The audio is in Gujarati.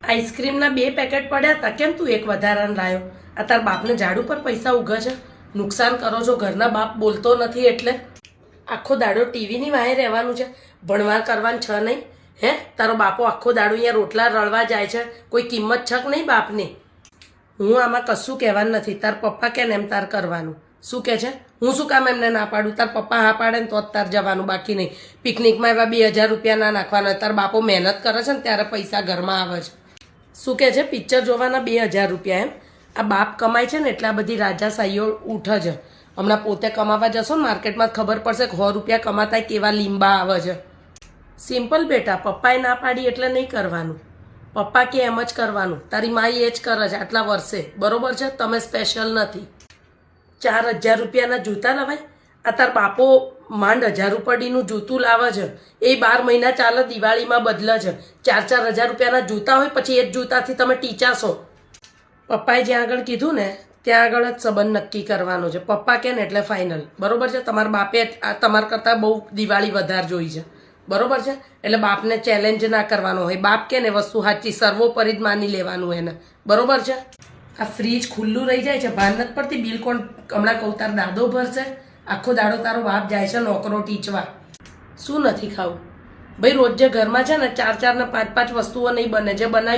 આઈસ્ક્રીમના 2 પેકેટ પડ્યા હતા, કેમ તું એક વધારાને લાયો? આ તાર બાપને ઝાડુ પર પૈસા ઉઘે છે? નુકસાન કરો છો, ઘરના બાપ બોલતો નથી એટલે આખો દાડો ટીવીની વાહે રહેવાનું છે, ભણવા કરવાનું છે નહીં? હે, તારો બાપો આખો દાડો અહીંયા રોટલા રળવા જાય છે, કોઈ કિંમત છે કે નહીં બાપની? હું આમાં કશું કહેવાનું નથી, તાર પપ્પા કે ને એમ તાર કરવાનું. શું કહે છે? હું શું કામ એમને ના પાડું? તાર પપ્પા હા પાડે ને તો જ તાર જવાનું, બાકી નહીં. પિકનિકમાં એવા 2000 રૂપિયા ના નાખવાના. તાર બાપો મહેનત કરે છે ને ત્યારે પૈસા ઘરમાં આવે છે. શું કહે છે? પિક્ચર જોવાના 2000 રૂપિયા એમ? આ બાપ કમાય છે ને એટલા બધી રાજાશાહીઓ ઉઠે છે. હમણાં પોતે કમાવા જશો ને માર્કેટમાં ખબર પડશે કે 100 રૂપિયા કમાતા કેવા લીંબા આવે છે. સિમ્પલ બેટા, પપ્પાએ ના પાડી એટલે નહીં કરવાનું. પપ્પા કે એમ જ કરવાનું. તારી માઈ એ જ કરે છે આટલા વર્ષે, બરોબર છે? તમે સ્પેશિયલ નથી. 4000 રૂપિયાના જૂતા લવાય? આ તાર બાપો માંડ 1000 રૂપિયાનું જૂતું લાવે છે, એ 12 મહિના ચાલે, દિવાળીમાં બદલે છે. 4-4000 રૂપિયાના જૂતા હોય, પછી એ જ જૂતાથી તમે ટીચાશો. પપ્પાએ જ્યાં આગળ કીધું ને ત્યાં આગળ જ સંબંધ નક્કી કરવાનો છે. પપ્પા કે ને એટલે ફાઇનલ, બરોબર છે? તમારા બાપે તમારા કરતાં બહુ દિવાળી વધારે જોઈ છે, બરોબર છે? એટલે બાપને ચેલેન્જ ના કરવાનો હોય. બાપ કે ને વસ્તુ સાચી, સર્વોપરી જ માની લેવાનું એને, બરોબર છે? આ ફ્રીજ ખુલ્લું રહી જાય છે, ભાન નથી પડતી. બિલ કોણ હમણાં કહું તાર દાદો ભરશે? આખો દાડો તારો બાપ જાય છે નોકરો ટીચવા. શું નથી ખાવું ભાઈ? રોજ જે ઘરમાં છે ને 4-4 ને 5-5 વસ્તુઓ નહીં બને, જે બનાવ્યું